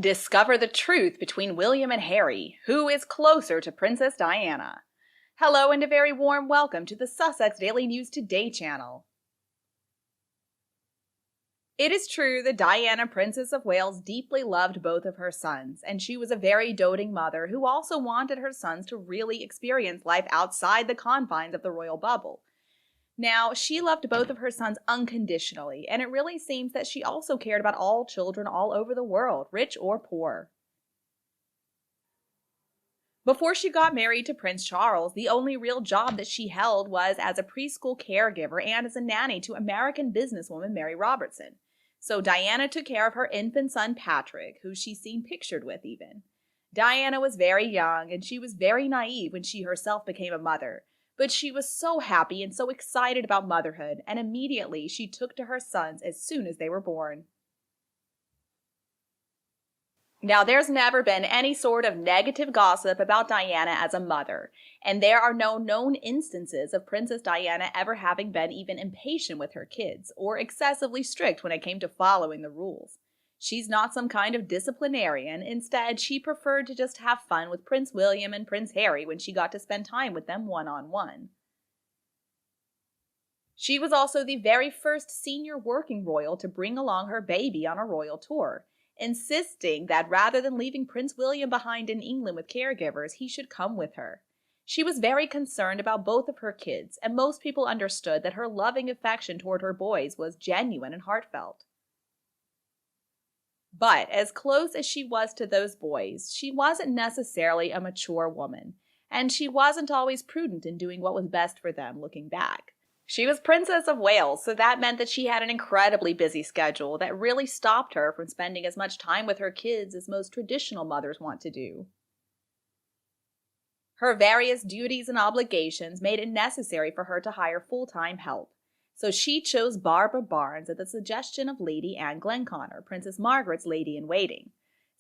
Discover the truth between William and Harry. Who is closer to Princess Diana? Hello and a very warm welcome to the Sussex Daily News Today channel. It is true that Diana, Princess of Wales, deeply loved both of her sons, and she was a very doting mother who also wanted her sons to really experience life outside the confines of the royal bubble. Now, she loved both of her sons unconditionally, and it really seems that she also cared about all children all over the world, rich or poor. Before she got married to Prince Charles, the only real job that she held was as a preschool caregiver and as a nanny to American businesswoman Mary Robertson. So Diana took care of her infant son Patrick, who she's seen pictured with even. Diana was very young, and she was very naive when she herself became a mother. But she was so happy and so excited about motherhood, and immediately she took to her sons as soon as they were born. Now, there's never been any sort of negative gossip about Diana as a mother, and there are no known instances of Princess Diana ever having been even impatient with her kids or excessively strict when it came to following the rules. She's not some kind of disciplinarian. Instead, she preferred to just have fun with Prince William and Prince Harry when she got to spend time with them one-on-one. She was also the very first senior working royal to bring along her baby on a royal tour, insisting that rather than leaving Prince William behind in England with caregivers, he should come with her. She was very concerned about both of her kids, and most people understood that her loving affection toward her boys was genuine and heartfelt. But as close as she was to those boys, she wasn't necessarily a mature woman, and she wasn't always prudent in doing what was best for them looking back. She was Princess of Wales, so that meant that she had an incredibly busy schedule that really stopped her from spending as much time with her kids as most traditional mothers want to do. Her various duties and obligations made it necessary for her to hire full-time help. So she chose Barbara Barnes at the suggestion of Lady Anne Glenconner, Princess Margaret's lady-in-waiting.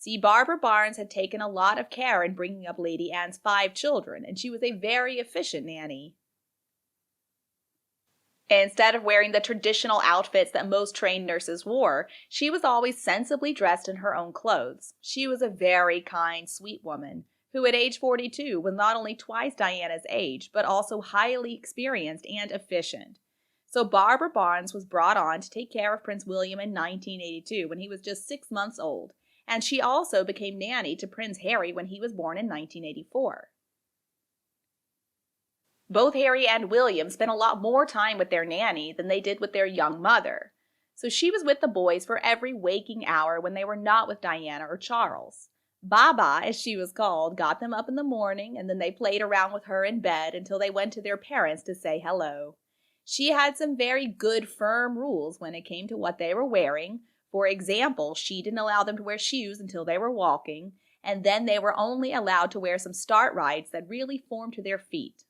See, Barbara Barnes had taken a lot of care in bringing up Lady Anne's 5 children, and she was a very efficient nanny. Instead of wearing the traditional outfits that most trained nurses wore, she was always sensibly dressed in her own clothes. She was a very kind, sweet woman, who at age 42 was not only twice Diana's age, but also highly experienced and efficient. So Barbara Barnes was brought on to take care of Prince William in 1982 when he was just 6 months old, and she also became nanny to Prince Harry when he was born in 1984. Both Harry and William spent a lot more time with their nanny than they did with their young mother. So she was with the boys for every waking hour when they were not with Diana or Charles. Baba, as she was called, got them up in the morning, and then they played around with her in bed until they went to their parents to say hello. She had some very good, firm rules when it came to what they were wearing. For example, she didn't allow them to wear shoes until they were walking, and then they were only allowed to wear some start rides that really formed to their feet.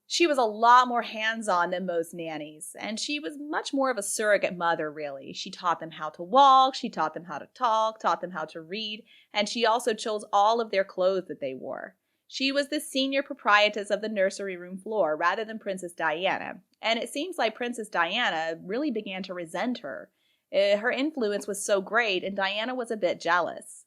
She was a lot more hands-on than most nannies, and she was much more of a surrogate mother, really. She taught them how to walk, she taught them how to talk, taught them how to read, and she also chose all of their clothes that they wore. She was the senior proprietress of the nursery room floor rather than Princess Diana, and it seems like Princess Diana really began to resent her. Her influence was so great, and Diana was a bit jealous.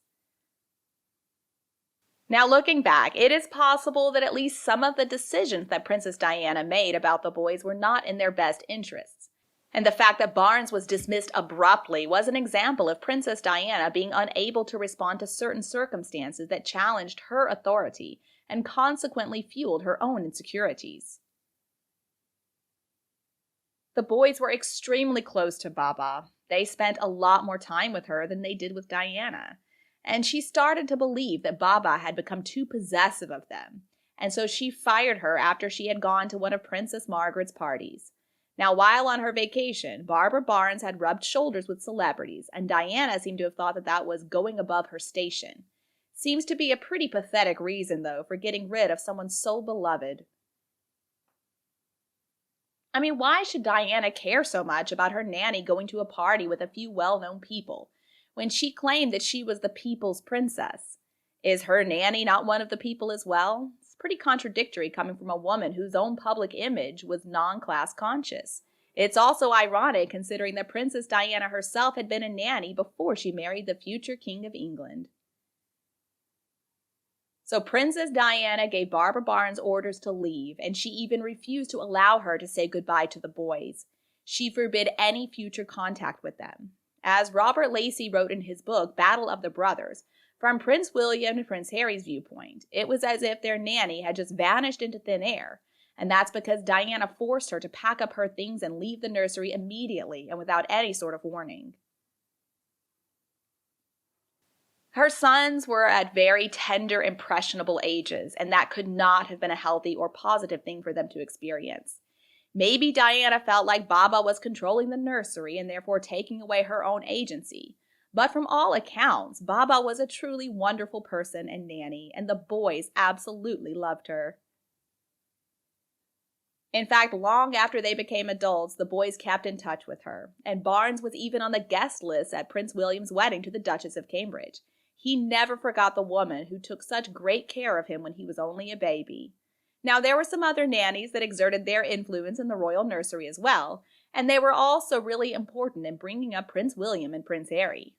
Now, looking back, it is possible that at least some of the decisions that Princess Diana made about the boys were not in their best interests. And the fact that Barnes was dismissed abruptly was an example of Princess Diana being unable to respond to certain circumstances that challenged her authority and consequently fueled her own insecurities. The boys were extremely close to Baba. They spent a lot more time with her than they did with Diana. And she started to believe that Baba had become too possessive of them, and so she fired her after she had gone to one of Princess Margaret's parties. Now, while on her vacation, Barbara Barnes had rubbed shoulders with celebrities, and Diana seemed to have thought that that was going above her station. Seems to be a pretty pathetic reason, though, for getting rid of someone so beloved. I mean, why should Diana care so much about her nanny going to a party with a few well-known people, when she claimed that she was the people's princess? Is her nanny not one of the people as well? It's pretty contradictory coming from a woman whose own public image was non-class conscious. It's also ironic considering that Princess Diana herself had been a nanny before she married the future King of England. So Princess Diana gave Barbara Barnes orders to leave, and she even refused to allow her to say goodbye to the boys. She forbid any future contact with them. As Robert Lacey wrote in his book, Battle of the Brothers, from Prince William and Prince Harry's viewpoint, it was as if their nanny had just vanished into thin air, and that's because Diana forced her to pack up her things and leave the nursery immediately and without any sort of warning. Her sons were at very tender, impressionable ages, and that could not have been a healthy or positive thing for them to experience. Maybe Diana felt like Baba was controlling the nursery and therefore taking away her own agency. But from all accounts, Baba was a truly wonderful person and nanny, and the boys absolutely loved her. In fact, long after they became adults, the boys kept in touch with her, and Barnes was even on the guest list at Prince William's wedding to the Duchess of Cambridge. He never forgot the woman who took such great care of him when he was only a baby. Now, there were some other nannies that exerted their influence in the royal nursery as well, and they were also really important in bringing up Prince William and Prince Harry.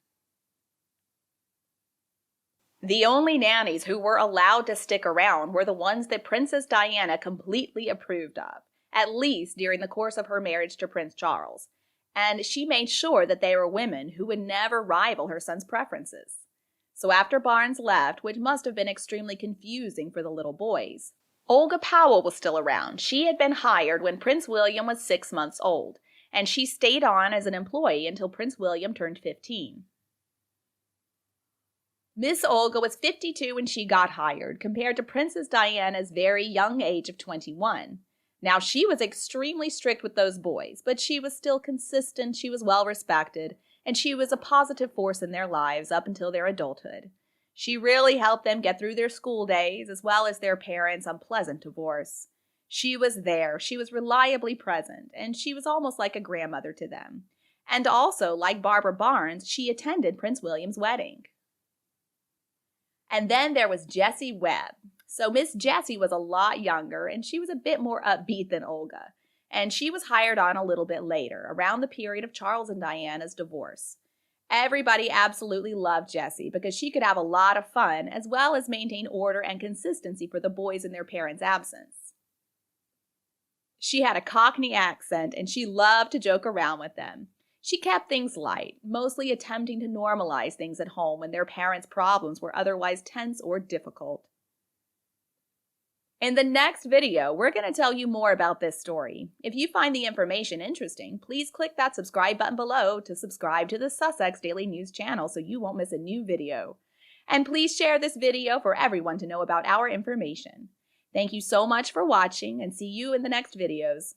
The only nannies who were allowed to stick around were the ones that Princess Diana completely approved of, at least during the course of her marriage to Prince Charles, and she made sure that they were women who would never rival her son's preferences. So after Barnes left, which must have been extremely confusing for the little boys, Olga Powell was still around. She had been hired when Prince William was 6 months old, and she stayed on as an employee until Prince William turned 15. Miss Olga was 52 when she got hired, compared to Princess Diana's very young age of 21. Now, she was extremely strict with those boys, but she was still consistent, she was well respected, and she was a positive force in their lives up until their adulthood. She really helped them get through their school days, as well as their parents' unpleasant divorce. She was there, she was reliably present, and she was almost like a grandmother to them. And also, like Barbara Barnes, she attended Prince William's wedding. And then there was Jessie Webb. So Miss Jessie was a lot younger, and she was a bit more upbeat than Olga. And she was hired on a little bit later, around the period of Charles and Diana's divorce. Everybody absolutely loved Jessie because she could have a lot of fun, as well as maintain order and consistency for the boys in their parents' absence. She had a Cockney accent, and she loved to joke around with them. She kept things light, mostly attempting to normalize things at home when their parents' problems were otherwise tense or difficult. In the next video, we're going to tell you more about this story. If you find the information interesting, please click that subscribe button below to subscribe to the Sussex Daily News channel so you won't miss a new video. And please share this video for everyone to know about our information. Thank you so much for watching, and see you in the next videos.